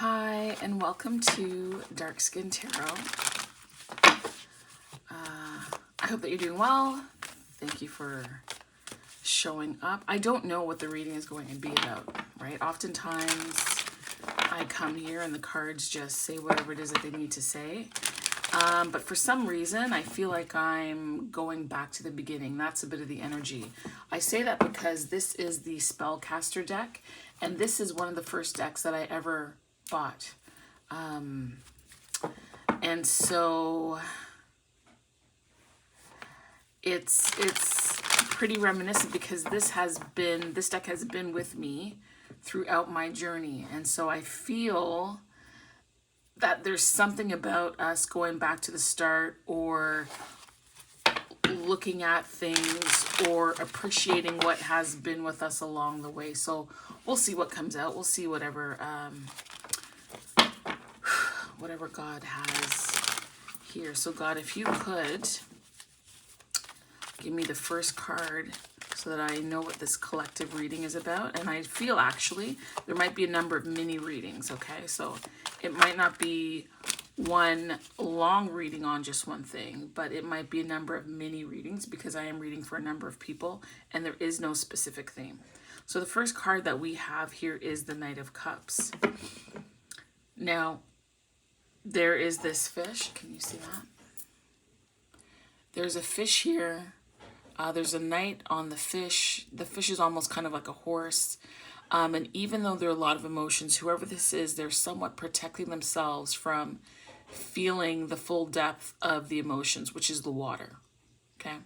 Hi, and welcome to Dark Skin Tarot. I hope that you're doing well. Thank you for showing up. I don't know what the reading is going to be about, right? Oftentimes, I come here and the cards just say whatever it is that they need to say. But for some reason, I feel like I'm going back to the beginning. That's a bit of the energy. I say that because this is the Spellcaster deck, and this is one of the first decks that I ever bought. And so it's pretty reminiscent because this deck has been with me throughout my journey. And so I feel that there's something about us going back to the start, or looking at things, or appreciating what has been with us along the way. So we'll see what comes out. We'll see whatever God has here. So God, if you could give me the first card so that I know what this collective reading is about. And I feel actually there might be a number of mini readings, okay? So it might not be one long reading on just one thing, but it might be a number of mini readings because I am reading for a number of people and there is no specific theme. So the first card that we have here is the Knight of Cups. Now, there is this fish. Can you see that? There's a fish here. There's a knight on the fish. The fish is almost kind of like a horse. And even though there are a lot of emotions, whoever this is, they're somewhat protecting themselves from feeling the full depth of the emotions, which is the water. Okay.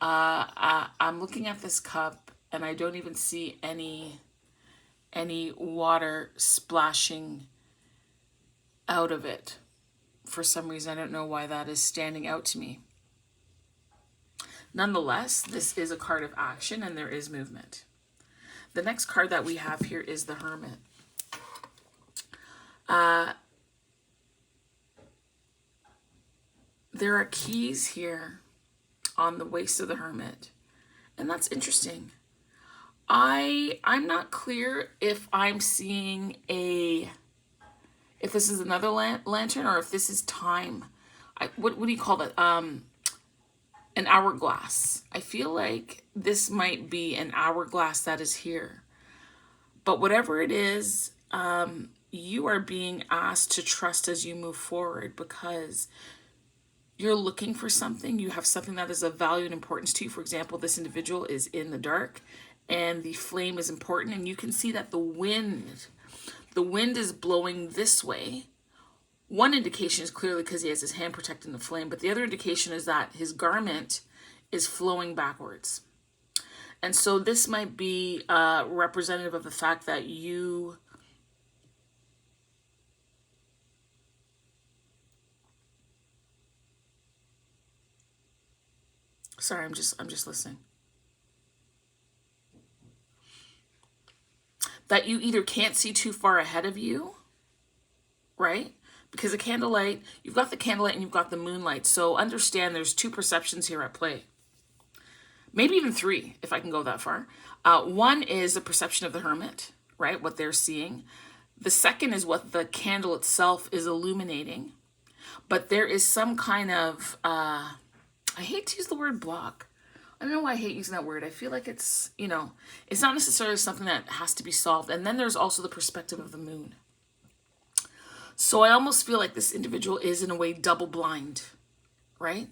I'm looking at this cup and I don't even see any water splashing out of it. For some reason, I don't know why that is standing out to me. Nonetheless, this is a card of action and there is movement. The next card that we have here is the Hermit. There are keys here on the waist of the Hermit, and that's interesting. I'm not clear if I'm seeing if this is another lantern or if this is time. What do you call that? An hourglass. I feel like this might be an hourglass that is here. But whatever it is, you are being asked to trust as you move forward because you're looking for something. You have something that is of value and importance to you. For example, this individual is in the dark and the flame is important. And you can see that the wind is blowing this way. One indication is clearly because he has his hand protecting the flame, but the other indication is that his garment is flowing backwards. And so this might be representative of the fact that you sorry, I'm just listening. That you either can't see too far ahead of you, right? Because the candlelight, you've got the candlelight and you've got the moonlight. So understand there's two perceptions here at play. Maybe even three, if I can go that far. One is the perception of the Hermit, right? What they're seeing. The second is what the candle itself is illuminating. But there is some kind of, I hate to use the word block. I don't know why I hate using that word. I feel like it's, it's not necessarily something that has to be solved. And then there's also the perspective of the moon. So I almost feel like this individual is in a way double blind, right?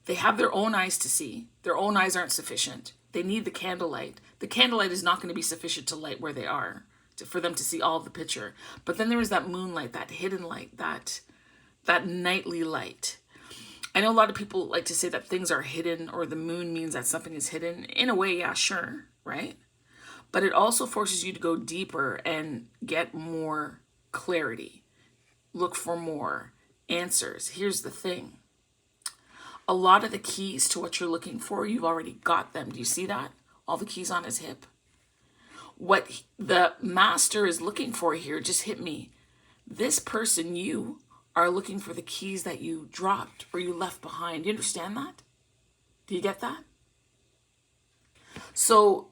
They have their own eyes to see. Their own eyes aren't sufficient. They need the candlelight. The candlelight is not going to be sufficient to light where they are, for them to see all of the picture. But then there is that moonlight, that hidden light, that nightly light. I know a lot of people like to say that things are hidden or the moon means that something is hidden. In a way, yeah, sure, right? But it also forces you to go deeper and get more clarity. Look for more answers. Here's the thing. A lot of the keys to what you're looking for, you've already got them. Do you see that? All the keys on his hip. What the master is looking for here just hit me. This person, you are looking for the keys that you dropped or you left behind. Do you understand that? Do you get that? So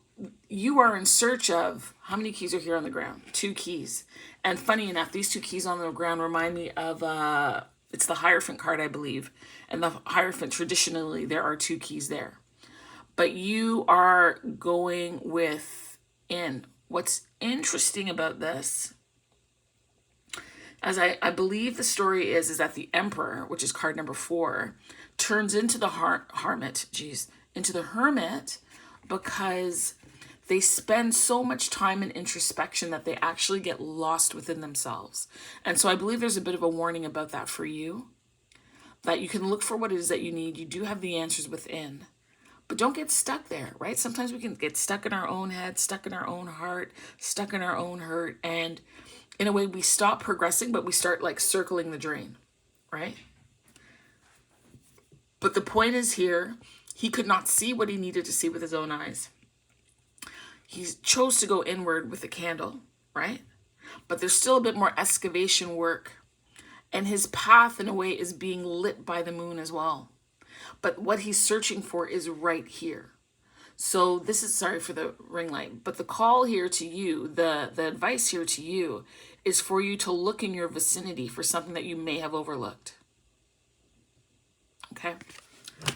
you are in search of, how many keys are here on the ground? 2 keys. And funny enough, these 2 keys on the ground remind me of, it's the Hierophant card, I believe. And the Hierophant, traditionally, there are 2 keys there. But you are going within. What's interesting about this, as I believe the story is that the Emperor, which is card number 4, turns into the into the Hermit, because they spend so much time in introspection that they actually get lost within themselves. And so I believe there's a bit of a warning about that for you, that you can look for what it is that you need. You do have the answers within, but don't get stuck there, right? Sometimes we can get stuck in our own head, stuck in our own heart, stuck in our own hurt. And in a way, we stop progressing, but we start like circling the drain, right? But the point is here, he could not see what he needed to see with his own eyes. He chose to go inward with a candle, right? But there's still a bit more excavation work. And his path, in a way, is being lit by the moon as well. But what he's searching for is right here. So this is, sorry for the ring light, but the call here to you, the advice here to you, is for you to look in your vicinity for something that you may have overlooked. Okay?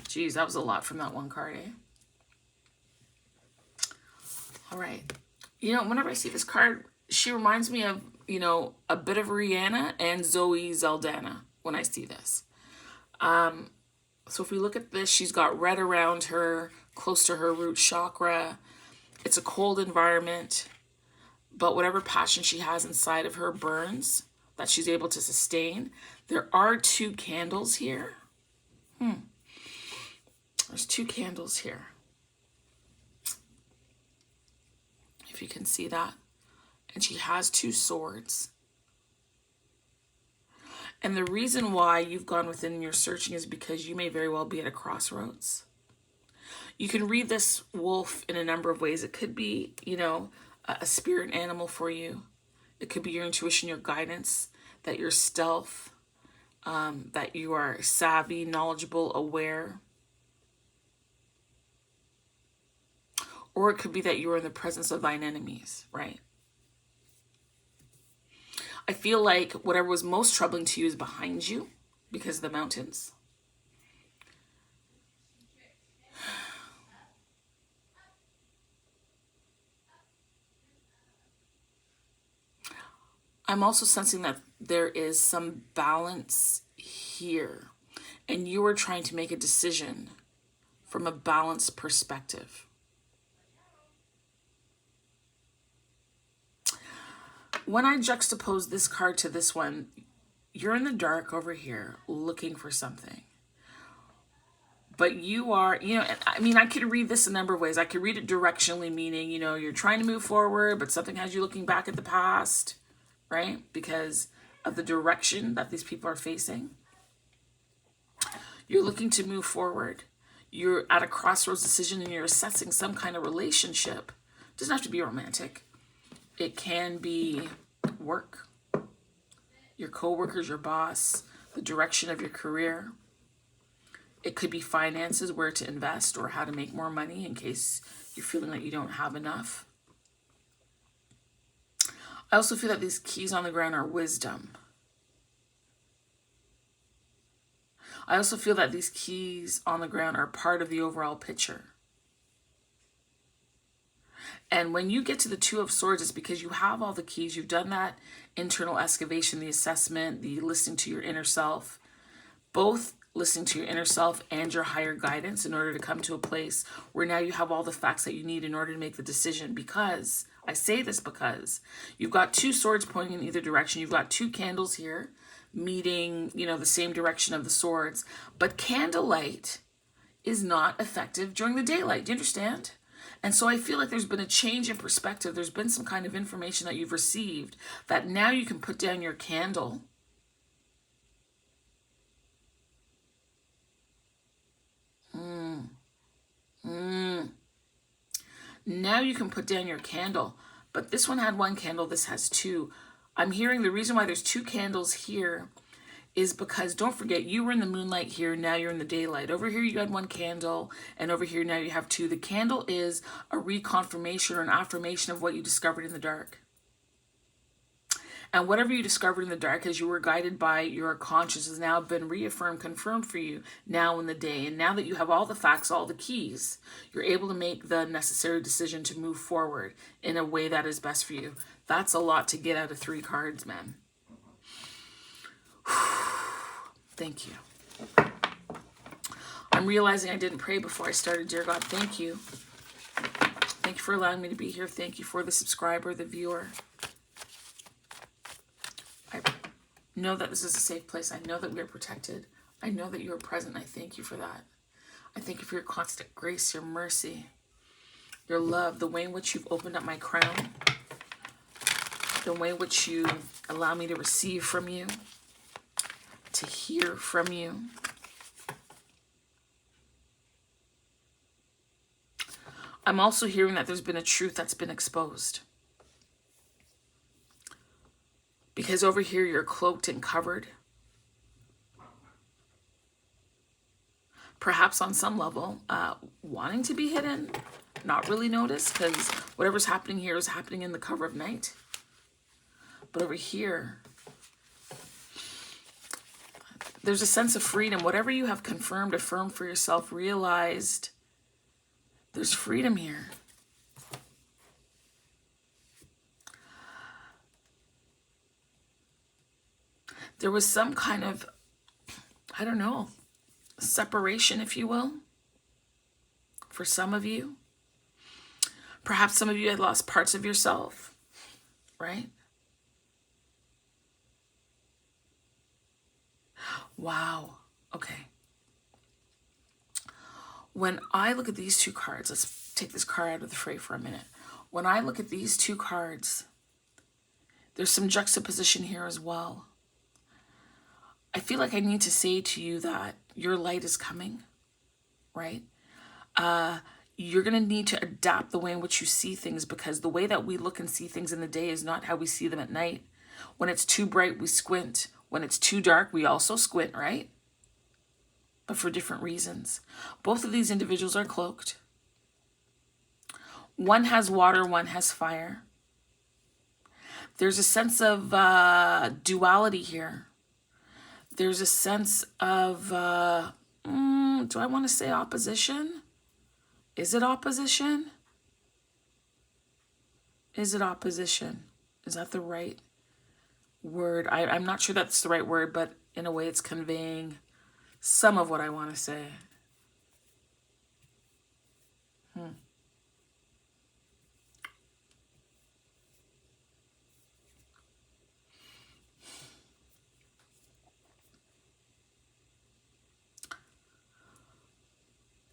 Geez, that was a lot from that one card, eh? All right. You know, whenever I see this card, she reminds me of, you know, a bit of Rihanna and Zoe Saldana when I see this. So if we look at this, she's got red around her, close to her root chakra. It's a cold environment, but whatever passion she has inside of her burns, that she's able to sustain. There are 2 candles here. There's 2 candles here. If you can see that. And she has 2 swords. And the reason why you've gone within your searching is because you may very well be at a crossroads. You can read this wolf in a number of ways. It could be, you know, a spirit animal for you. It could be your intuition, your guidance, that you're stealth, that you are savvy, knowledgeable, aware. Or it could be that you are in the presence of thine enemies, right? I feel like whatever was most troubling to you is behind you because of the mountains. I'm also sensing that there is some balance here, and you are trying to make a decision from a balanced perspective. When I juxtapose this card to this one, you're in the dark over here looking for something. But you are, you know, I mean, I could read this a number of ways. I could read it directionally, meaning, you know, you're trying to move forward, but something has you looking back at the past, right? Because of the direction that these people are facing. You're looking to move forward. You're at a crossroads decision and you're assessing some kind of relationship. It doesn't have to be romantic. It can be work, your coworkers, your boss, the direction of your career. It could be finances, where to invest or how to make more money in case you're feeling that you don't have enough. I also feel that these keys on the ground are wisdom. I also feel that these keys on the ground are part of the overall picture. And when you get to the 2 of Swords, it's because you have all the keys. You've done that internal excavation, the assessment, the listening to your inner self, both listening to your inner self and your higher guidance in order to come to a place where now you have all the facts that you need in order to make the decision. Because, I say this because you've got 2 swords pointing in either direction. You've got 2 candles here meeting, you know, the same direction of the swords. But candlelight is not effective during the daylight. Do you understand? And so I feel like there's been a change in perspective. There's been some kind of information that you've received that now you can put down your candle Now you can put down your candle. But this one had 1 candle, this has 2. I'm hearing the reason why there's 2 candles here is because, don't forget, you were in the moonlight here, now you're in the daylight. Over here you had one candle, and over here now you have two. The candle is a reconfirmation or an affirmation of what you discovered in the dark. And whatever you discovered in the dark as you were guided by your conscience has now been reaffirmed, confirmed for you now in the day. And now that you have all the facts, all the keys, you're able to make the necessary decision to move forward in a way that is best for you. That's a lot to get out of 3 cards, man. Thank you. I'm realizing I didn't pray before I started. Dear God, thank you. Thank you for allowing me to be here. Thank you for the subscriber, the viewer. I know that this is a safe place. I know that we are protected. I know that you are present. I thank you for that. I thank you for your constant grace, your mercy, your love, the way in which you've opened up my crown, the way in which you allow me to receive from you, to hear from you. I'm also hearing that there's been a truth that's been exposed. Because over here you're cloaked and covered. Perhaps on some level, wanting to be hidden, not really noticed, because whatever's happening here is happening in the cover of night. But over here, there's a sense of freedom. Whatever you have confirmed, affirmed for yourself, realized, there's freedom here. There was some kind of, I don't know, separation, if you will, for some of you. Perhaps some of you had lost parts of yourself, right? Wow. Okay. When I look at these 2 cards, let's take this card out of the fray for a minute. When I look at these 2 cards, there's some juxtaposition here as well. I feel like I need to say to you that your light is coming, right? You're going to need to adapt the way in which you see things, because the way that we look and see things in the day is not how we see them at night. When it's too bright, we squint. When it's too dark, we also squint, right? But for different reasons. Both of these individuals are cloaked. One has water, one has fire. There's a sense of duality here. There's a sense of, do I want to say opposition? Is it opposition? Is it opposition? Is that the right word? I'm not sure that's the right word, but in a way it's conveying some of what I want to say.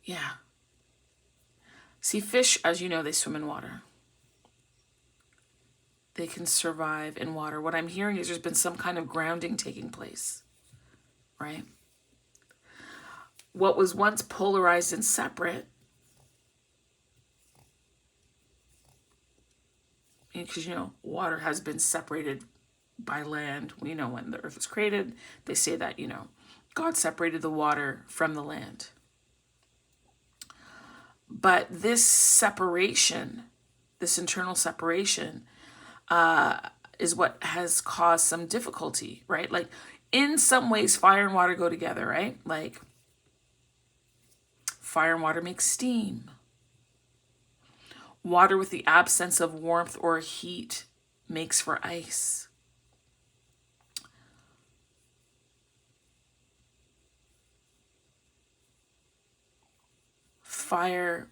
Yeah. See, fish, as you know, they swim in water. They can survive in water. What I'm hearing is there's been some kind of grounding taking place, right? What was once polarized and separate, because, you know, water has been separated by land. We know when the earth was created, they say that, you know, God separated the water from the land. But this separation, this internal separation, is what has caused some difficulty, right? Like, in some ways, fire and water go together, right? Like, fire and water make steam. Water with the absence of warmth or heat makes for ice. Fire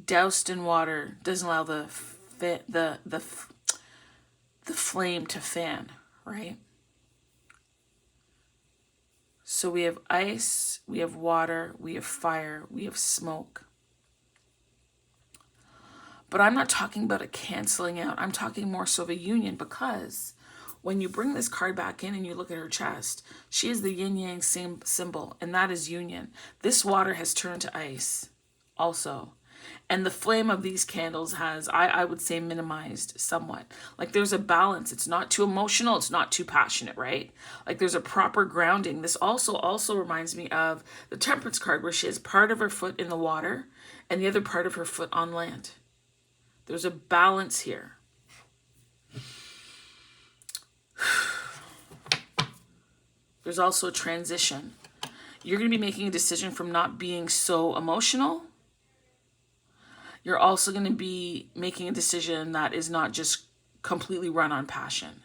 doused in water doesn't allow the flame to fan, right? So we have ice, we have water, we have fire, we have smoke. But I'm not talking about a canceling out. I'm talking more so of a union, because when you bring this card back in and you look at her chest, she is the yin-yang symbol, and that is union. This water has turned to ice also. And the flame of these candles has, I would say, minimized somewhat. Like there's a balance. It's not too emotional. It's not too passionate, right? Like there's a proper grounding. This also reminds me of the Temperance card, where she has part of her foot in the water and the other part of her foot on land. There's a balance here. There's also a transition. You're going to be making a decision from not being so emotional. You're also going to be making a decision that is not just completely run on passion.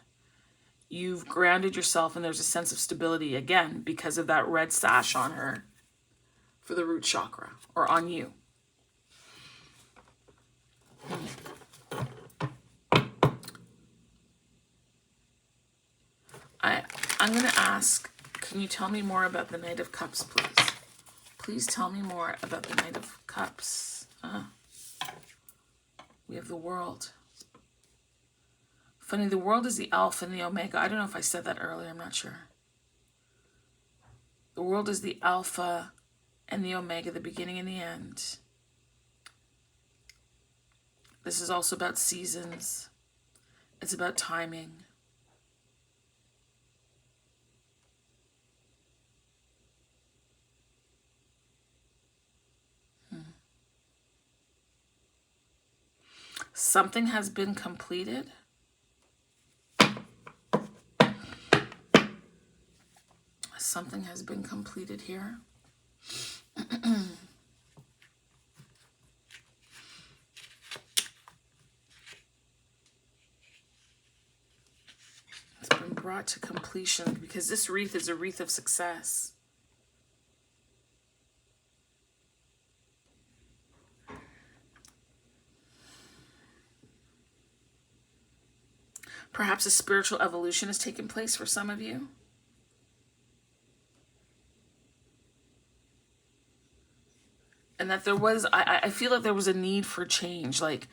You've grounded yourself, and there's a sense of stability, again, because of that red sash on her for the root chakra, or on you. I'm going to ask, can you tell me more about the Knight of Cups, please? Please tell me more about the Knight of Cups. We have the World. Funny, the World is the Alpha and the Omega. I don't know if I said that earlier. I'm not sure. The World is the Alpha and the Omega, the beginning and the end. This is also about seasons. It's about timing. Something has been completed. Something has been completed here. It's been brought to completion because this wreath is a wreath of success. Perhaps a spiritual evolution has taken place for some of you. And that there was, I feel like there was a need for change. Like,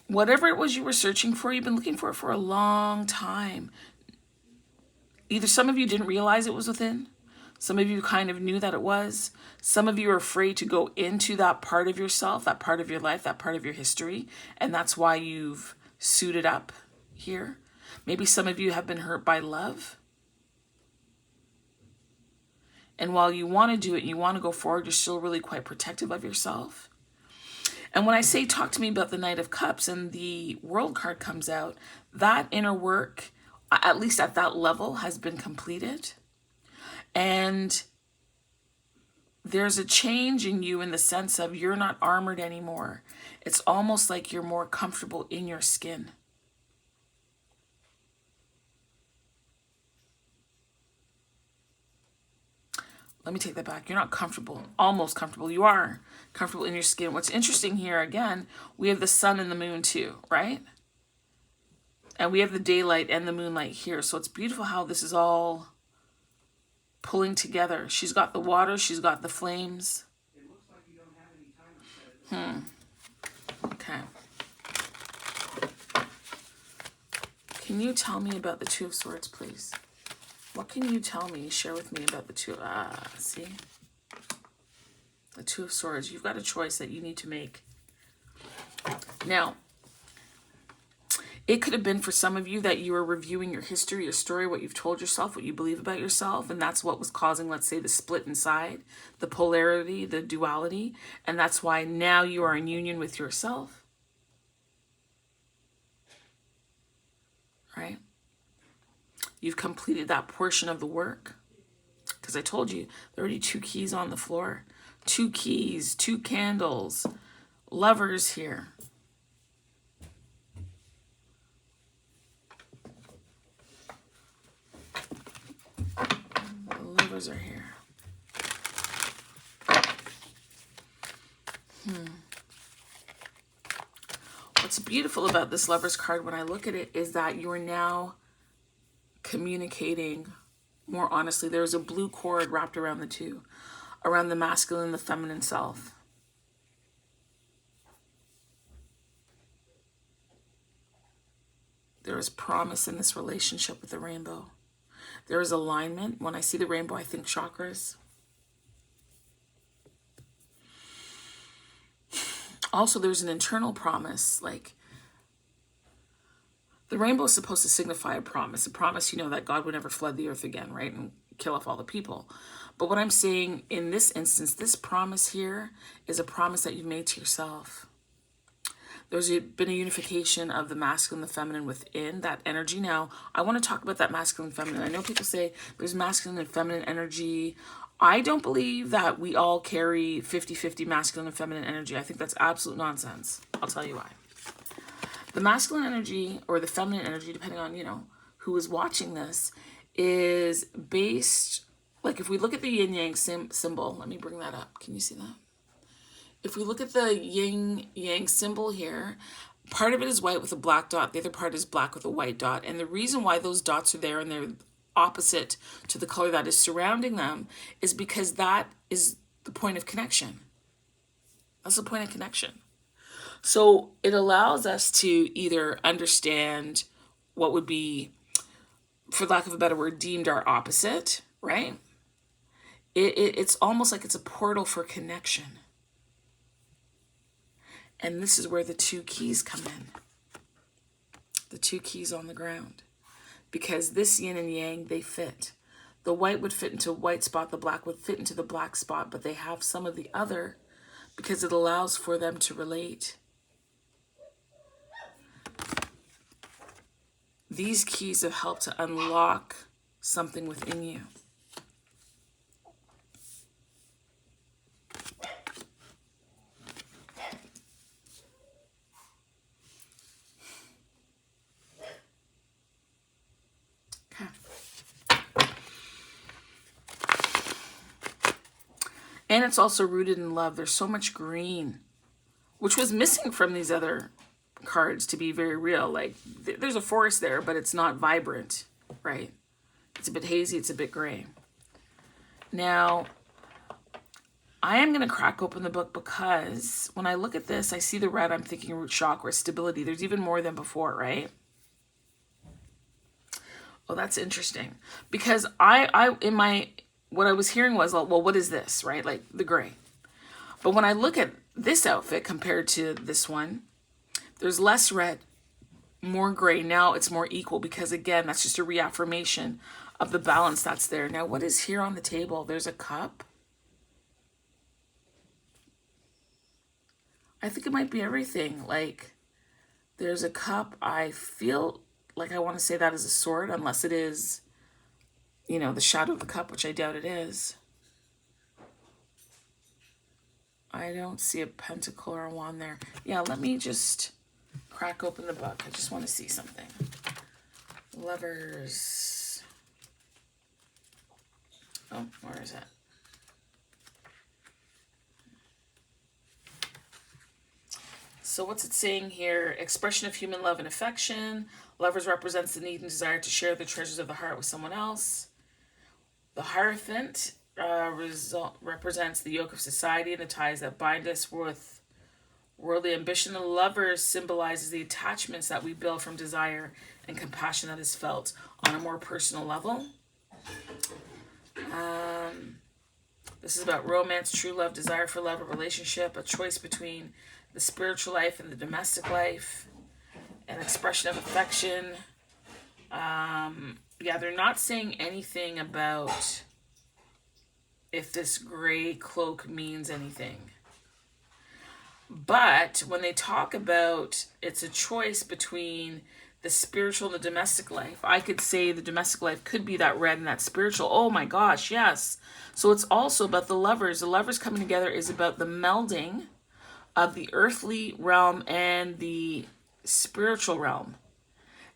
whatever it was you were searching for, you've been looking for it for a long time. Either some of you didn't realize it was within. Some of you kind of knew that it was. Some of you are afraid to go into that part of yourself, that part of your life, that part of your history. And that's why you've suited up here. Maybe some of you have been hurt by love. And while you want to do it, you want to go forward, you're still really quite protective of yourself. And when I say talk to me about the Knight of Cups and the World card comes out, that inner work, at least at that level, has been completed. And there's a change in you in the sense of you're not armored anymore. It's almost like you're more comfortable in your skin. Let me take that back. You're not comfortable, almost comfortable. You are comfortable in your skin. What's interesting here, again, we have the sun and the moon too, right? And we have the daylight and the moonlight here. So it's beautiful how this is all pulling together. She's got the water. She's got the flames. It looks like you don't have any time to set it. Okay. Can you tell me about the Two of Swords, please? What can you tell me, share with me about the two? See? The Two of Swords. You've got a choice that you need to make. Now, it could have been for some of you that you were reviewing your history, your story, what you've told yourself, what you believe about yourself, and that's what was causing, let's say, the split inside, the polarity, the duality, and that's why now you are in union with yourself. Right? You've completed that portion of the work. Because I told you, there are already 2 keys on the floor. 2 keys, 2 candles, lovers here. The lovers are here. What's beautiful about this Lovers card when I look at it is that you are now communicating more honestly. There's a blue cord wrapped around the two, around the masculine and the feminine self. There is promise in this relationship with the rainbow. There is alignment. When I see the rainbow, I think chakras. Also, there's an internal promise, like the rainbow is supposed to signify a promise, that God would never flood the earth again, right? And kill off all the people. But what I'm saying in this instance, this promise here is a promise that you've made to yourself. There's been a unification of the masculine and the feminine within that energy. Now, I want to talk about that masculine and feminine. I know people say there's masculine and feminine energy. I don't believe that we all carry 50-50 masculine and feminine energy. I think that's absolute nonsense. I'll tell you why. The masculine energy or the feminine energy, depending on, who is watching this, is based, like if we look at the yin yang symbol, let me bring that up. Can you see that? If we look at the yin yang symbol here, part of it is white with a black dot. The other part is black with a white dot. And the reason why those dots are there and they're opposite to the color that is surrounding them is because that is the point of connection. That's the point of connection. So it allows us to either understand what would be, for lack of a better word, deemed our opposite, right? It's almost like it's a portal for connection. And this is where the two keys come in. The two keys on the ground. Because this yin and yang, they fit. The white would fit into a white spot, the black would fit into the black spot, but they have some of the other because it allows for them to relate. These keys have helped to unlock something within you. Okay. And it's also rooted in love. There's so much green, which was missing from these other cards, to be very real. Like there's a forest there, but it's not vibrant, right? It's a bit hazy, it's a bit gray. Now, I am going to crack open the book because when I look at this, I see the red, I'm thinking root chakra, stability. There's even more than before, right? Oh, that's interesting. Because what I was hearing was, well, what is this, right? Like the gray. But when I look at this outfit compared to this one, there's less red, more gray. Now it's more equal because, again, that's just a reaffirmation of the balance that's there. Now, what is here on the table? There's a cup. I think it might be everything. Like, there's a cup. I feel like I want to say that is a sword, unless it is, the shadow of the cup, which I doubt it is. I don't see a pentacle or a wand there. Yeah, let me just crack open the book. I just want to see something. Lovers. Oh, where is it? So what's it saying here? Expression of human love and affection. Lovers represents the need and desire to share the treasures of the heart with someone else. The Hierophant represents the yoke of society and the ties that bind us with worldly ambition. The Lovers symbolizes the attachments that we build from desire and compassion that is felt on a more personal level. This is about romance, true love, desire for love, a relationship, a choice between the spiritual life and the domestic life, an expression of affection. Yeah, they're not saying anything about if this gray cloak means anything. But when they talk about it's a choice between the spiritual and the domestic life, I could say the domestic life could be that red and that spiritual. Oh my gosh, yes. So it's also about the lovers. The lovers coming together is about the melding of the earthly realm and the spiritual realm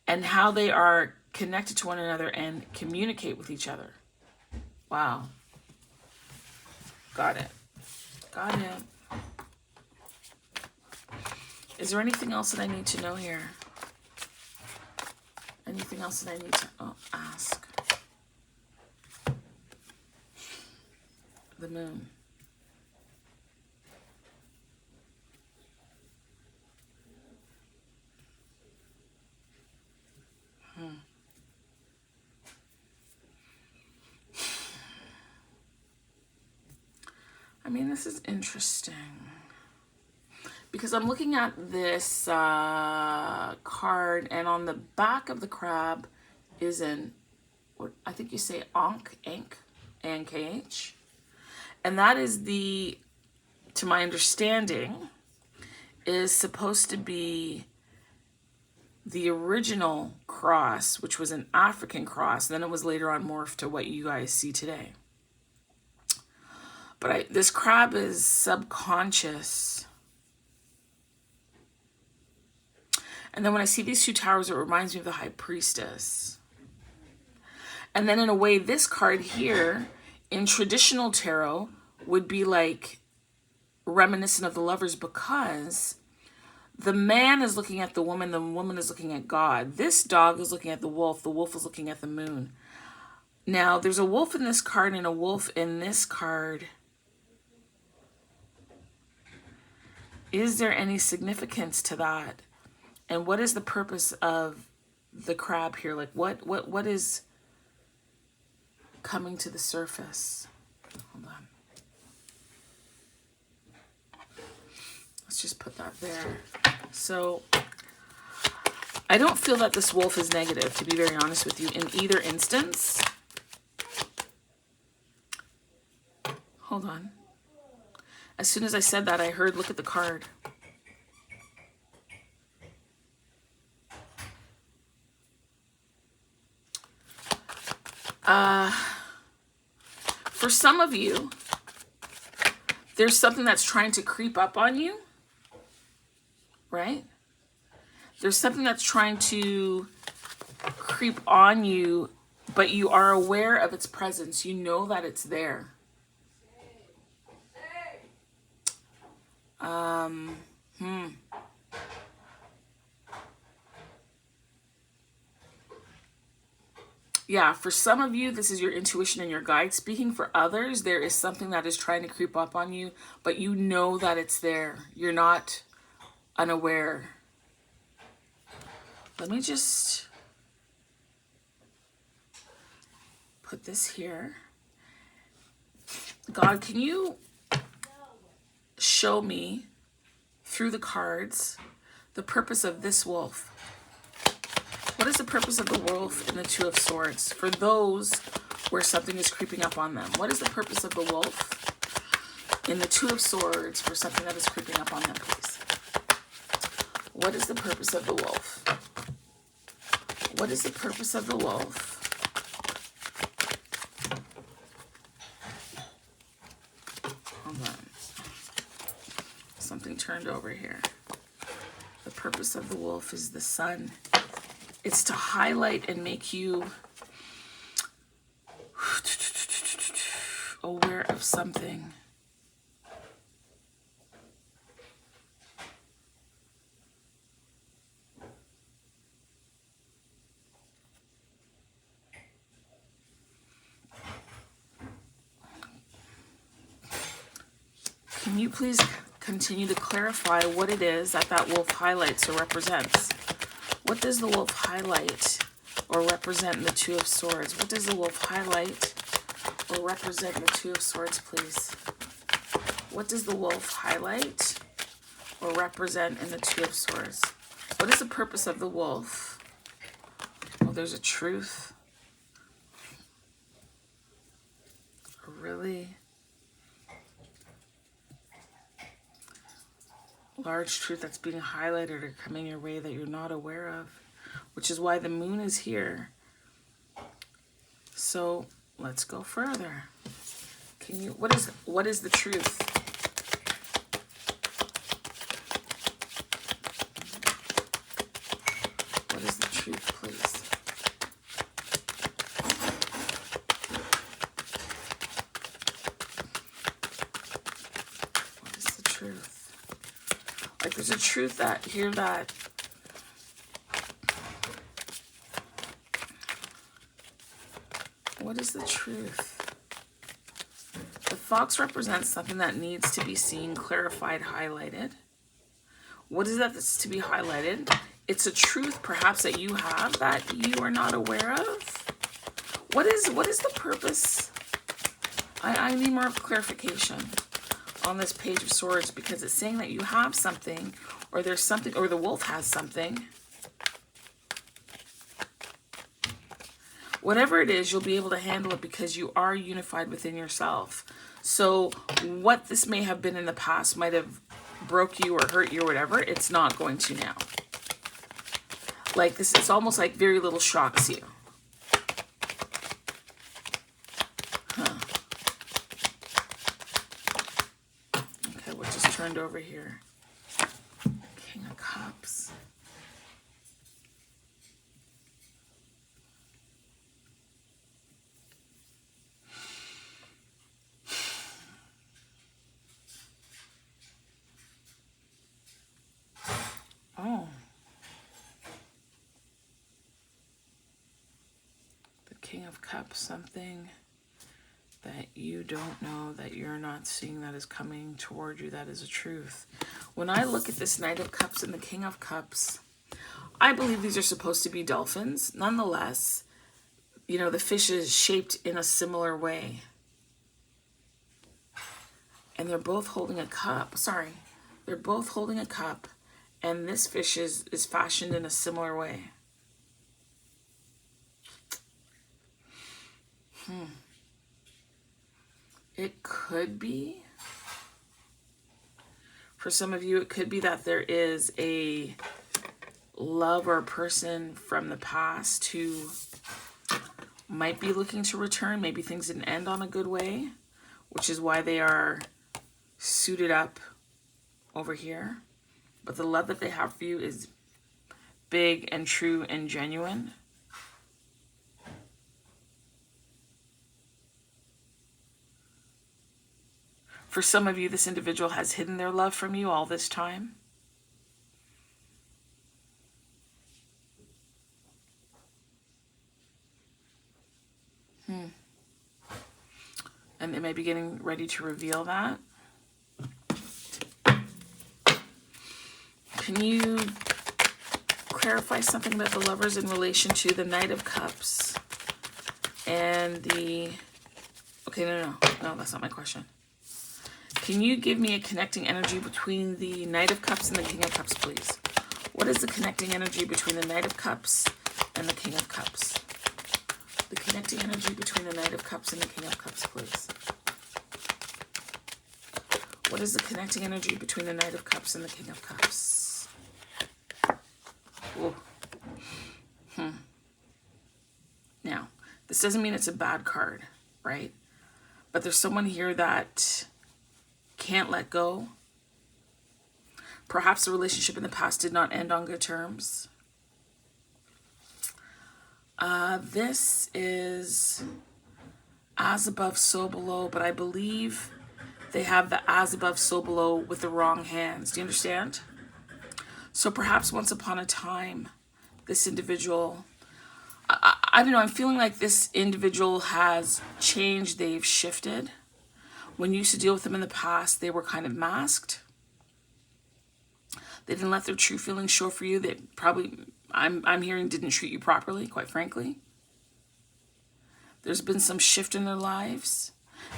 and how they are connected to one another and communicate with each other. Wow. Got it. Got it. Is there anything else that I need to know here? Anything else that I need to ask? The moon. I mean, this is interesting. Because I'm looking at this card, and on the back of the crab is an, what I think you say Ankh, A-N-K-H. And that is the, to my understanding, is supposed to be the original cross, which was an African cross. Then it was later on morphed to what you guys see today. But this crab is subconscious. And then when I see these two towers, it reminds me of the High Priestess. And then in a way, this card here, in traditional tarot, would be like reminiscent of the Lovers, because the man is looking at the woman is looking at God. This dog is looking at the wolf is looking at the moon. Now, there's a wolf in this card and a wolf in this card. Is there any significance to that? And what is the purpose of the crab here? Like, what is coming to the surface? Hold on. Let's just put that there. So, I don't feel that this wolf is negative, to be very honest with you, in either instance. Hold on. As soon as I said that, I heard, look at the card. For some of you, there's something that's trying to creep up on you, right? There's something that's trying to creep on you, but you are aware of its presence. You know that it's there. Yeah, for some of you, this is your intuition and your guide speaking. For others, there is something that is trying to creep up on you, but you know that it's there. You're not unaware. Let me just put this here. God, can you show me through the cards the purpose of this wolf? What is the purpose of the wolf and the Two of Swords for those where something is creeping up on them? What is the purpose of the wolf in the Two of Swords for something that is creeping up on them, please? What is the purpose of the wolf? What is the purpose of the wolf? Hold on. Something turned over here. The purpose of the wolf is the sun. It's to highlight and make you aware of something. Can you please continue to clarify what it is that that wolf highlights or represents? What does the wolf highlight or represent in the Two of Swords? What does the wolf highlight or represent in the Two of Swords, please? What does the wolf highlight or represent in the Two of Swords? What is the purpose of the wolf? Oh, there's a truth. Really? Large truth that's being highlighted or coming your way that you're not aware of, which is why the moon is here. So let's go further. Can you, what is the truth? What is the truth, please? What is the truth? Like, there's a truth that here that what is the truth? The fox represents something that needs to be seen, clarified, highlighted. What is that that's to be highlighted? It's a truth perhaps that you have that you are not aware of. What is the purpose? I need more clarification. on this Page of Swords, because it's saying that you have something, or there's something, or the wolf has something. Whatever it is, you'll be able to handle it because you are unified within yourself. So what this may have been in the past might have broke you or hurt you or whatever. It's not going to now. Like this, it's almost like very little shocks you. Okay, what just turned over here? King of Cups. Oh. The King of Cups, something that you don't know, that you're not seeing, that is coming toward you, that is a truth. When I look at this Knight of Cups and the King of Cups, I believe these are supposed to be dolphins. Nonetheless, you know, the fish is shaped in a similar way. And they're both holding a cup. Sorry. They're both holding a cup. And this fish is fashioned in a similar way. It could be, for some of you, it could be that there is a love or a person from the past who might be looking to return. Maybe things didn't end on a good way, which is why they are suited up over here. But the love that they have for you is big and true and genuine. For some of you, this individual has hidden their love from you all this time. And they may be getting ready to reveal that. Can you clarify something about the Lovers in relation to the Knight of Cups and the... Okay, no, that's not my question. Can you give me a connecting energy between the Knight of Cups and the King of Cups, please? What is the connecting energy between the Knight of Cups and the King of Cups? The connecting energy between the Knight of Cups and the King of Cups, please. What is the connecting energy between the Knight of Cups and the King of Cups? Ooh. Now, this doesn't mean it's a bad card, right? But there's someone here that can't let go. Perhaps the relationship in the past did not end on good terms. This is as above, so below, but I believe they have the as above, so below with the wrong hands. Do you understand? So perhaps once upon a time, this individual, I don't know, I'm feeling like this individual has changed, they've shifted. When you used to deal with them in the past, they were kind of masked. They didn't let their true feelings show for you. They probably, I'm hearing, didn't treat you properly, quite frankly. There's been some shift in their lives.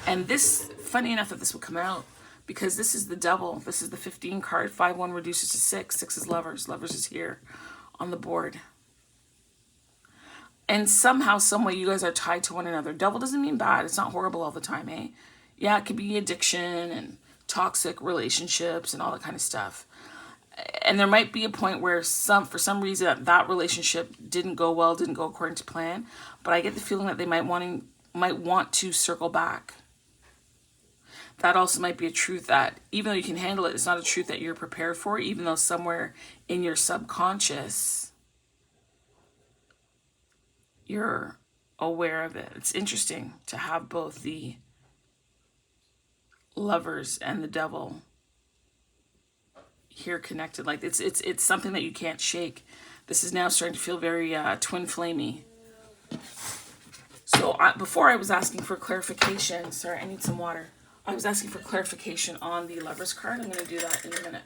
And this, funny enough that this will come out, because this is the Devil. This is the 15 card. 5-1 reduces to 6. 6 is Lovers. Lovers is here on the board. And somehow, some way, you guys are tied to one another. Devil doesn't mean bad. It's not horrible all the time, eh? Yeah, it could be addiction and toxic relationships and all that kind of stuff. And there might be a point where for some reason that relationship didn't go well, didn't go according to plan. But I get the feeling that they might want to circle back. That also might be a truth that, even though you can handle it, it's not a truth that you're prepared for, even though somewhere in your subconscious, you're aware of it. It's interesting to have both the Lovers and the Devil here connected. Like it's something that you can't shake. This is now starting to feel very twin flamey. So before I was asking for clarification. Sorry, I need some water. I was asking for clarification on the Lovers card. I'm going to do that in a minute.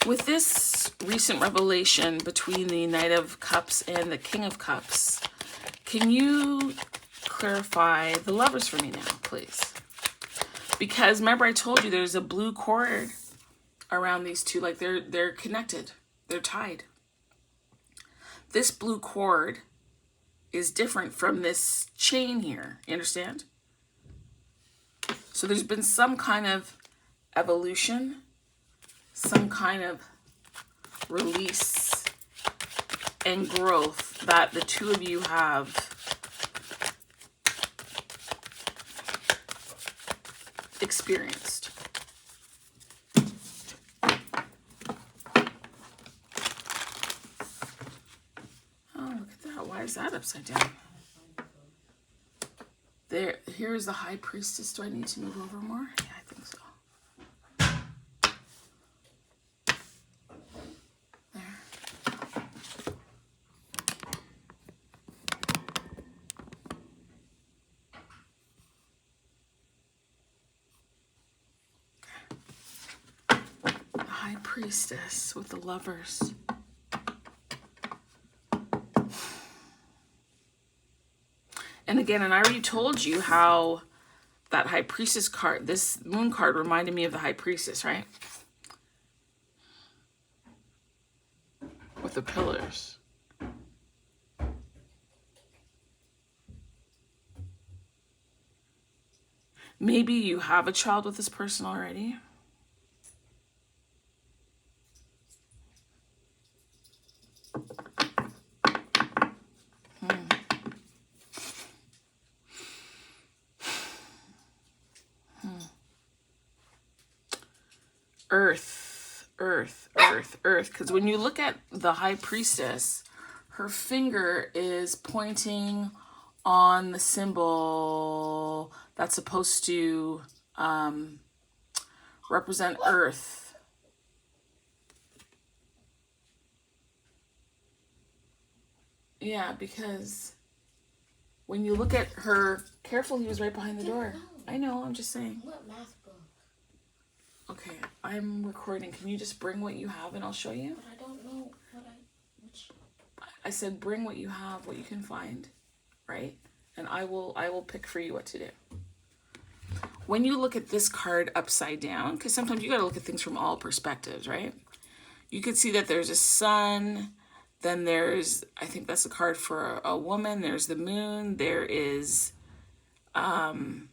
With this recent revelation between the Knight of Cups and the King of Cups. Can you clarify the Lovers for me now, please? Because remember I told you there's a blue cord around these two, like they're connected. They're tied. This blue cord is different from this chain here. You understand? So there's been some kind of evolution, some kind of release and growth that the two of you have experienced. Oh, look at that. Why is that upside down? There, here's the High Priestess. Do I need to move over more? Yeah, I think so. High Priestess with the Lovers. And again, and I already told you how that High Priestess card, this Moon card reminded me of the High Priestess, right? With the pillars. Maybe you have a child with this person already. Earth, earth, earth, earth. Because when you look at the High Priestess, her finger is pointing on the symbol that's supposed to represent earth. Yeah, because when you look at her, careful, he was right behind the door. I know, I'm just saying. What math book? Okay, I'm recording. Can you just bring what you have and I'll show you? But I don't know which. I said bring what you have, what you can find, right? And I will pick for you what to do. When you look at this card upside down, because sometimes you got to look at things from all perspectives, right? You could see that there's a sun, then there's, I think that's a card for a woman, there's the moon, there is the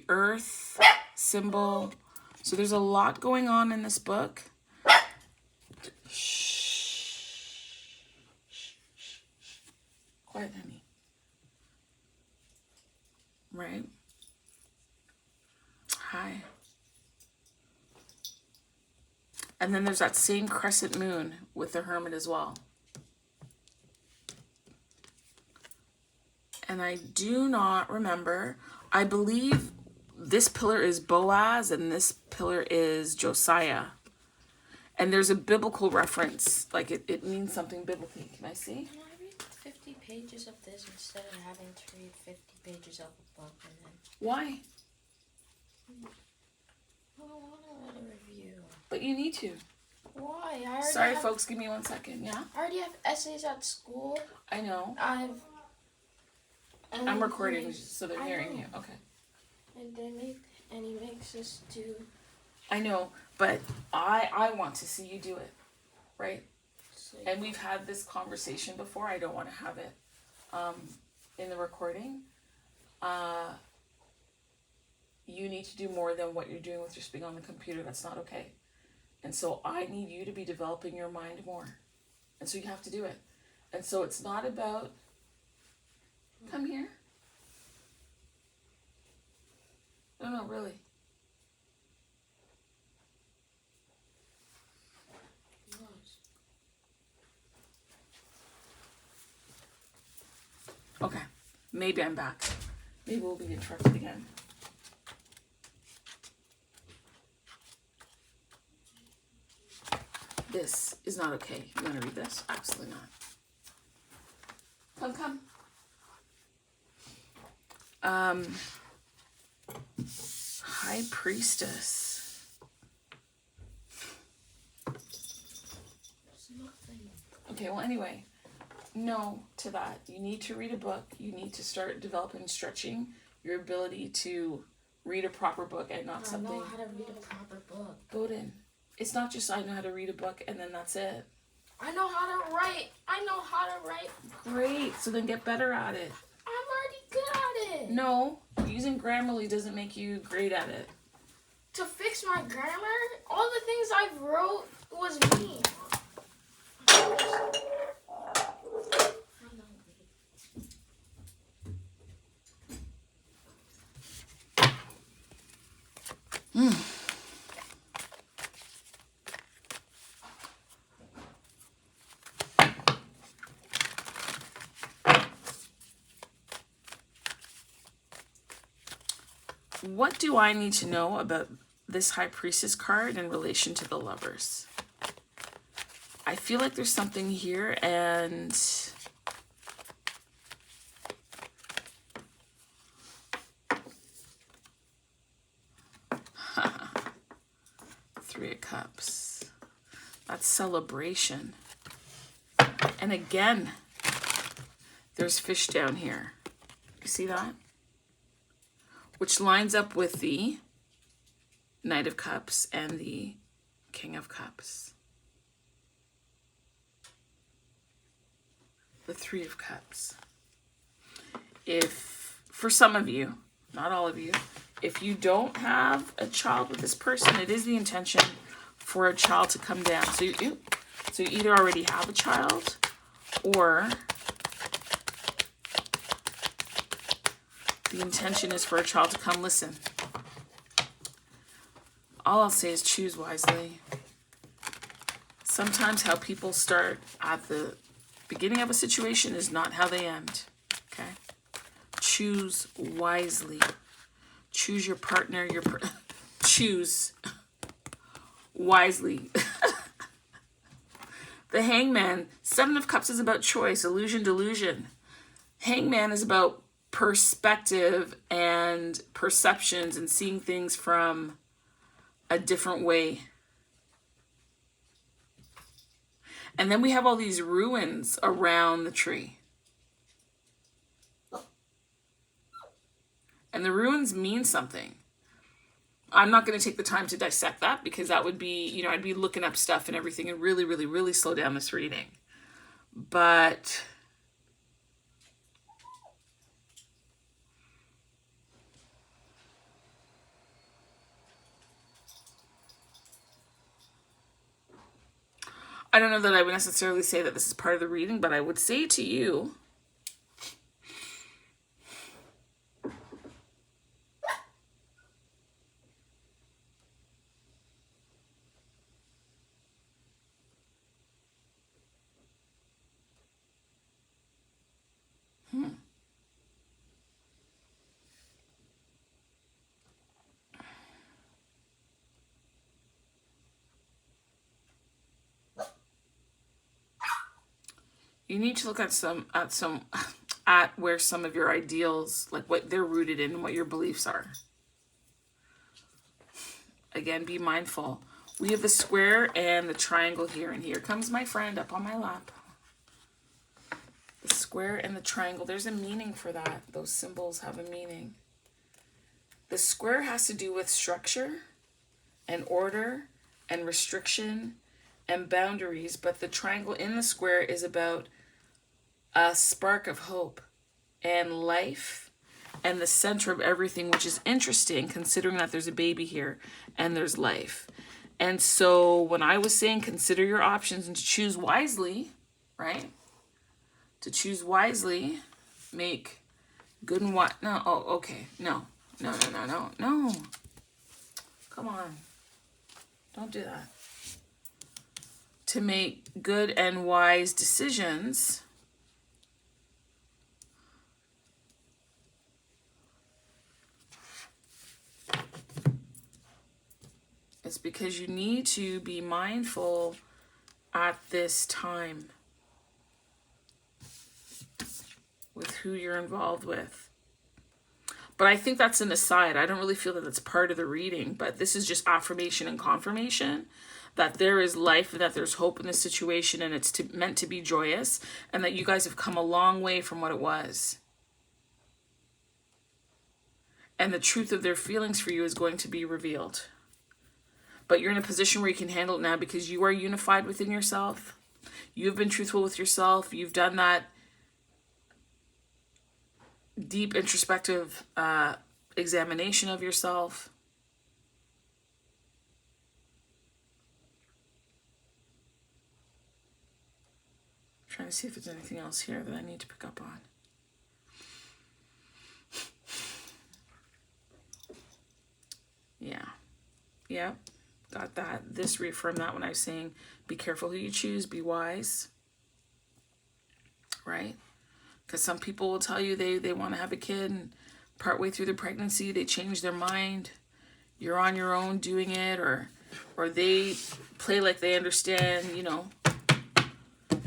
earth symbol. So there's a lot going on in this book. Shh. Quiet, honey. Right? Hi. And then there's that same crescent moon with the Hermit as well. And I do not remember. I believe this pillar is Boaz and this pillar is Josiah. And there's a biblical reference. Like it means something biblically. Can I see? Can I read 50 pages of this instead of having to read 50 pages of a book and then... Why? I don't want to read a review. But you need to. Why? Sorry, folks. Give me 1 second. Yeah? I already have essays at school. I know. And I'm recording so they're hearing you. Okay. And he makes us do... I know, but I want to see you do it, right? So, And we've had this conversation before. I don't want to have it in the recording. You need to do more than what you're doing with your speaking on the computer. That's not okay. And so I need you to be developing your mind more. And so you have to do it. And so it's not about... Come here. No, really. Okay, maybe I'm back. Maybe we'll be interrupted again. This is not okay. You want to read this? Absolutely not. Come. High Priestess. Okay, well, anyway, no to that. You need to read a book. You need to start developing, stretching your ability to read a proper book and not something. I know how to read a proper book. Golden. It's not just I know how to read a book and then that's it. I know how to write. I know how to write. Great. So then get better at it. I'm already good at it. No, using Grammarly doesn't make you great at it. To fix my grammar, all the things I wrote was me. What do I need to know about this High Priestess card in relation to the Lovers? I feel like there's something here, and Three of Cups. That's celebration. And again, there's fish down here. You see that? Which lines up with the Knight of Cups and the King of Cups. The Three of Cups. If, for some of you, not all of you, if you don't have a child with this person, it is the intention for a child to come down. So you either already have a child, or the intention is for a child to come. Listen, all I'll say is choose wisely. Sometimes how people start at the beginning of a situation is not how they end. Okay? Choose wisely. Choose your partner. Choose wisely. The Hangman. Seven of Cups is about choice, illusion, delusion. Hangman is about perspective and perceptions and seeing things from a different way. And then we have all these ruins around the tree. And the ruins mean something. I'm not going to take the time to dissect that because that would be, you know, I'd be looking up stuff and everything and really, really, really slow down this reading. But I don't know that I would necessarily say that this is part of the reading, but I would say to you, you need to look at where some of your ideals, like what they're rooted in and what your beliefs are. Again, be mindful. We have the square and the triangle here, and here comes my friend up on my lap. The square and the triangle, there's a meaning for that. Those symbols have a meaning. The square has to do with structure and order and restriction and boundaries, but the triangle in the square is about a spark of hope and life and the center of everything, which is interesting considering that there's a baby here and there's life. And so when I was saying consider your options and to choose wisely, right? To choose wisely, make good and wise. No, oh, okay. No. Come on. Don't do that. To make good and wise decisions, it's because you need to be mindful at this time with who you're involved with. But I think that's an aside. I don't really feel that that's part of the reading, but this is just affirmation and confirmation that there is life and that there's hope in this situation, and it's meant to be joyous, and that you guys have come a long way from what it was. And the truth of their feelings for you is going to be revealed. But you're in a position where you can handle it now because you are unified within yourself. You've been truthful with yourself. You've done that deep introspective examination of yourself. I'm trying to see if there's anything else here that I need to pick up on. Yeah, got that. This reaffirmed that when I was saying, be careful who you choose, be wise, right? Because some people will tell you they want to have a kid, and partway through the pregnancy, they change their mind. You're on your own doing it, or they play like they understand,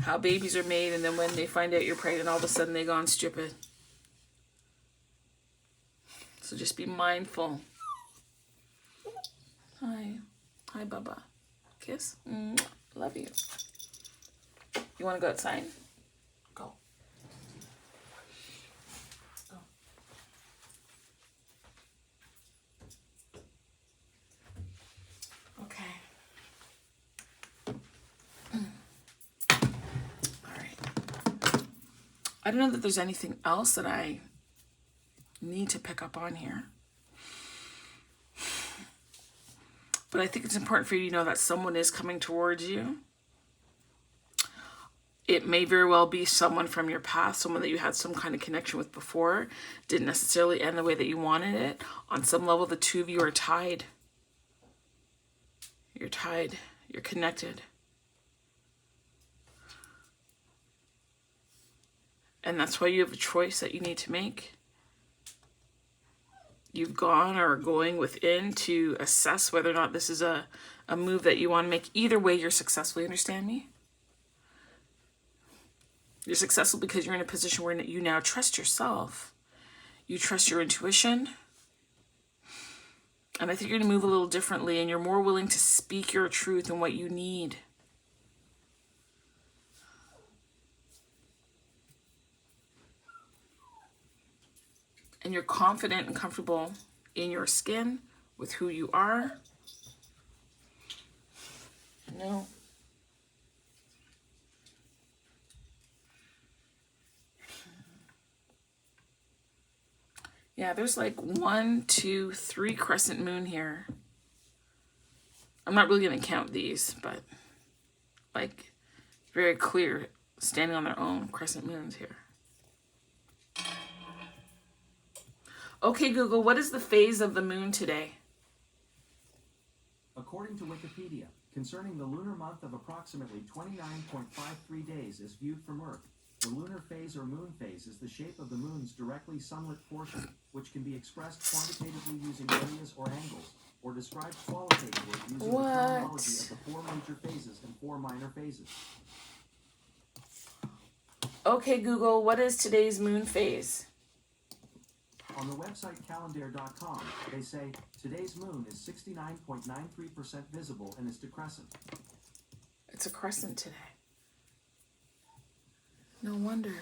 how babies are made, and then when they find out you're pregnant, all of a sudden they go on stupid. So just be mindful. Hi, Bubba. Kiss. Love you. You want to go outside? Go. Go. Okay. All right. I don't know that there's anything else that I need to pick up on here. But I think it's important for you to know that someone is coming towards you. It may very well be someone from your past, someone that you had some kind of connection with before, didn't necessarily end the way that you wanted it. On some level, the two of you are tied. You're tied. You're connected. And that's why you have a choice that you need to make. You've gone or are going within to assess whether or not this is a move that you want to make. Either way, you're successful. You understand me? You're successful because you're in a position where you now trust yourself. You trust your intuition. And I think you're going to move a little differently, and you're more willing to speak your truth and what you need. And you're confident and comfortable in your skin with who you are. No. Yeah, there's like 1, 2, 3 crescent moon here. I'm not really going to count these, but like very clear, standing on their own crescent moons here. Okay, Google, what is the phase of the moon today? According to Wikipedia, concerning the lunar month of approximately 29.53 days as viewed from Earth, the lunar phase or moon phase is the shape of the moon's directly sunlit portion, which can be expressed quantitatively using areas or angles, or described qualitatively using the terminology of the 4 major phases and 4 minor phases. Okay, Google, what is today's moon phase? On the website calendar.com, they say, today's moon is 69.93% visible and is decrescent. It's a crescent today. No wonder.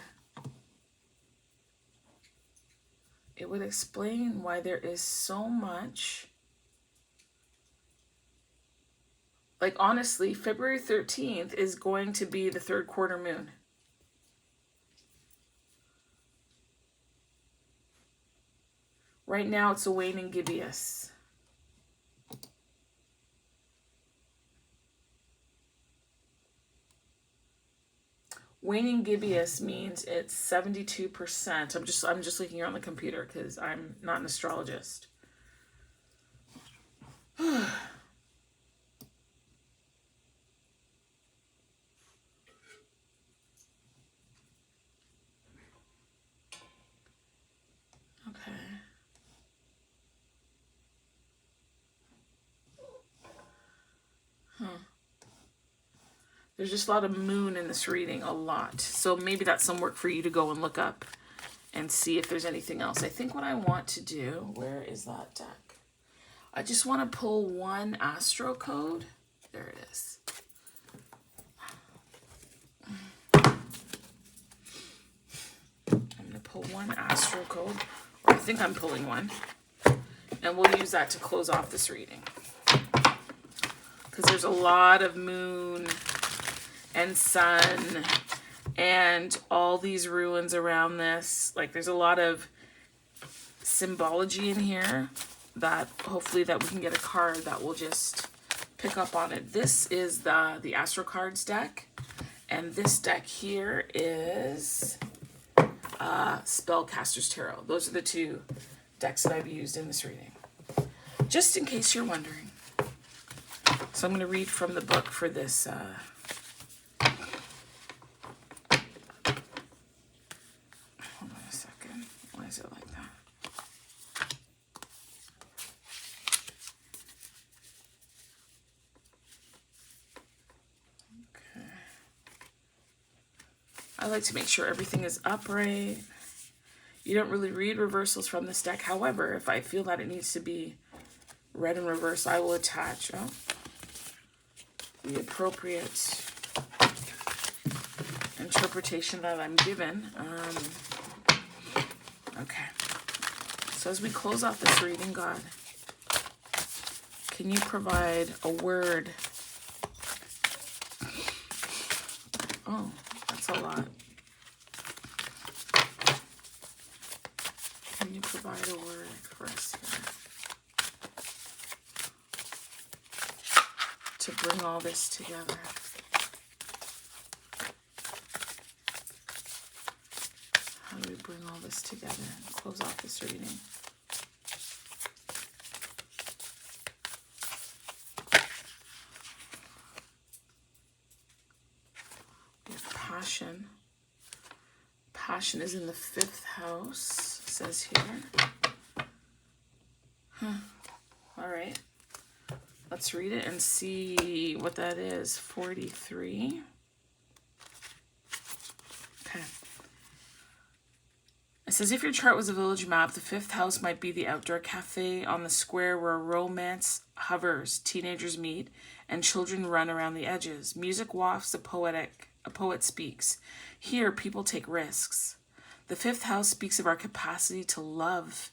It would explain why there is so much. Like, honestly, February 13th is going to be the 3rd quarter moon. Right now, it's a waning gibbous. Waning gibbous means it's 72%. I'm just looking here on the computer because I'm not an astrologist. Okay. There's just a lot of moon in this reading, a lot. So maybe that's some work for you to go and look up and see if there's anything else. I think what I want to do, where is that deck? I just want to pull one astro code There it is. I'm going to pull one astro code, or I think I'm pulling one, and we'll use that to close off this reading. Because there's a lot of moon and sun and all these ruins around this. Like, there's a lot of symbology in here that hopefully that we can get a card that will just pick up on it. This is the Astro Cards deck, and this deck here is Spellcaster's Tarot. Those are the two decks that I've used in this reading, just in case you're wondering. So I'm going to read from the book for this. Hold on a second. Why is it like that? Okay. I like to make sure everything is upright. You don't really read reversals from this deck. However, if I feel that it needs to be read in reverse, I will attach the appropriate interpretation that I'm given. Okay. So as we close off this reading, God, can you provide a word? Oh, that's a lot. Can you provide a word for us here to bring all this together? How do we bring all this together and close off this reading? We have passion. Passion is in the 5th house, it says here. All right. Let's read it and see what that is. 43. Okay. It says, if your chart was a village map, the 5th house might be the outdoor cafe on the square where romance hovers, teenagers meet, and children run around the edges. Music wafts, a poet speaks. Here, people take risks. The 5th house speaks of our capacity to love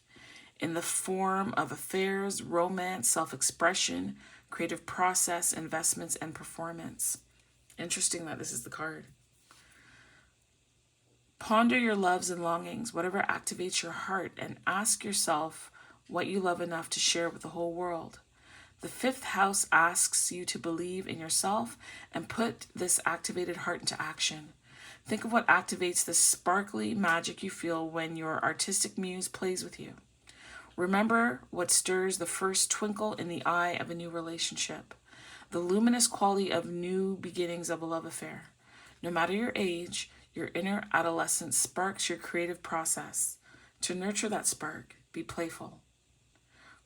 in the form of affairs, romance, self-expression, creative process, investments, and performance. Interesting that this is the card. Ponder your loves and longings, whatever activates your heart, and ask yourself what you love enough to share with the whole world. The 5th house asks you to believe in yourself and put this activated heart into action. Think of what activates the sparkly magic you feel when your artistic muse plays with you. Remember what stirs the first twinkle in the eye of a new relationship, the luminous quality of new beginnings of a love affair. No matter your age, your inner adolescence sparks your creative process. To nurture that spark, be playful.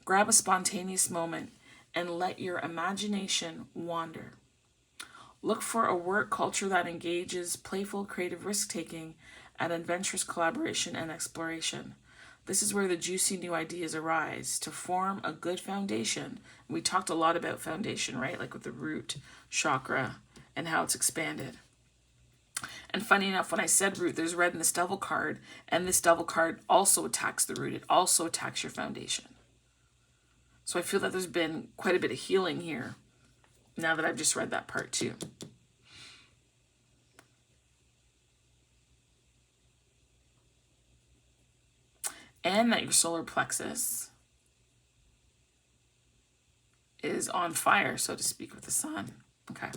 Grab a spontaneous moment and let your imagination wander. Look for a work culture that engages playful, creative risk-taking and adventurous collaboration and exploration. This is where the juicy new ideas arise to form a good foundation. We talked a lot about foundation, right? Like with the root chakra and how it's expanded. And funny enough, when I said root, there's red in this devil card, and this devil card also attacks the root. It also attacks your foundation. So I feel that there's been quite a bit of healing here now that I've just read that part too. And that your solar plexus is on fire, so to speak, with the sun. Okay.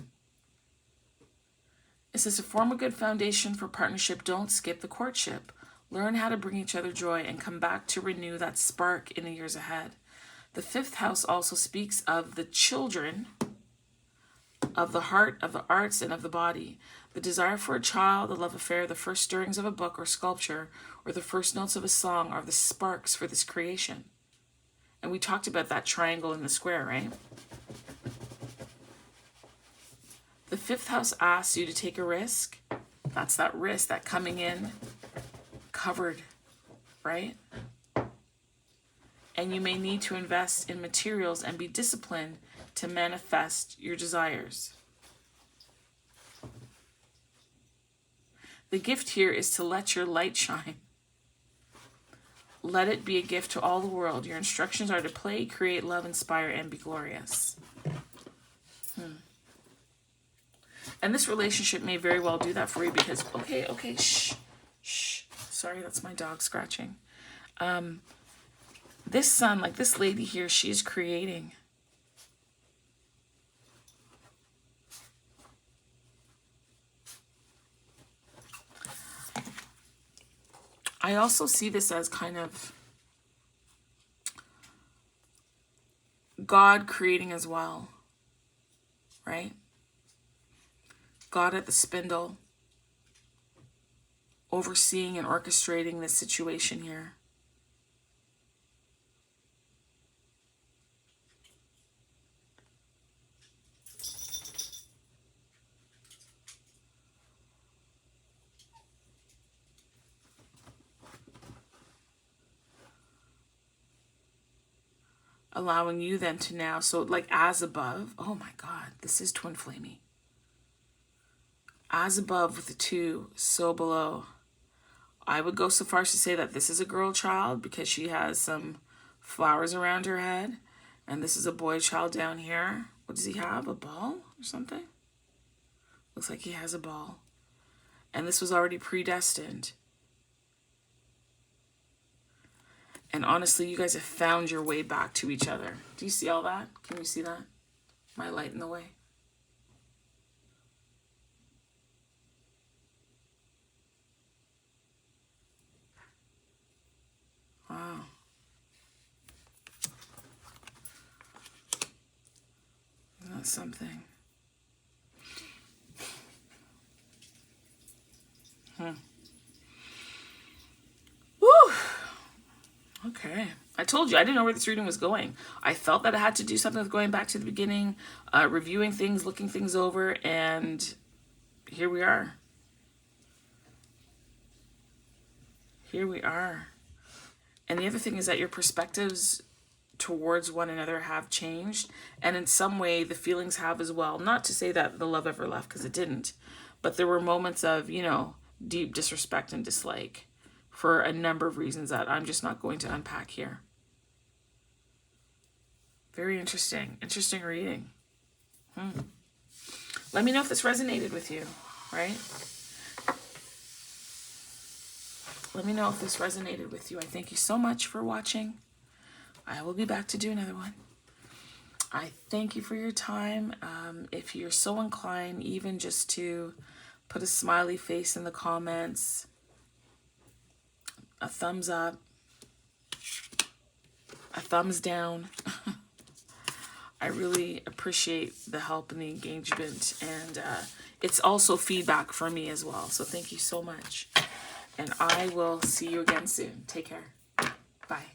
It says to form a good foundation for partnership, don't skip the courtship. Learn how to bring each other joy and come back to renew that spark in the years ahead. The 5th house also speaks of the children, of the heart, of the arts, and of the body. The desire for a child, the love affair, the first stirrings of a book or sculpture, or the first notes of a song are the sparks for this creation. And we talked about that triangle in the square, right? The 5th house asks you to take a risk. That's that risk, that coming in covered, right? And you may need to invest in materials and be disciplined to manifest your desires. The gift here is to let your light shine. Let it be a gift to all the world. Your instructions are to play, create, love, inspire, and be glorious. And this relationship may very well do that for you because, okay, shh. Sorry, that's my dog scratching. This son, like this lady here, she is creating. I also see this as kind of God creating as well, right? God at the spindle, overseeing and orchestrating this situation here. Allowing you then to now, so like as above, oh my God, this is twin flamey. As above with the 2, so below. I would go so far as to say that this is a girl child because she has some flowers around her head. And this is a boy child down here. What does he have? A ball or something? Looks like he has a ball. And this was already predestined. And honestly, you guys have found your way back to each other. Do you see all that? Can you see that? My light in the way. Wow. Isn't that something? Woo! Okay. I told you, I didn't know where this reading was going. I felt that it had to do something with going back to the beginning, reviewing things, looking things over, and here we are. Here we are. And the other thing is that your perspectives towards one another have changed, and in some way the feelings have as well. Not to say that the love ever left, because it didn't, but there were moments of, you know, deep disrespect and dislike for a number of reasons that I'm just not going to unpack here. Very interesting. Interesting reading. Let me know if this resonated with you, right? Let me know if this resonated with you. I thank you so much for watching. I will be back to do another one. I thank you for your time. If you're so inclined, even just to put a smiley face in the comments, a thumbs up, a thumbs down. I really appreciate the help and the engagement, and it's also feedback for me as well. So thank you so much, and I will see you again soon. Take care. Bye.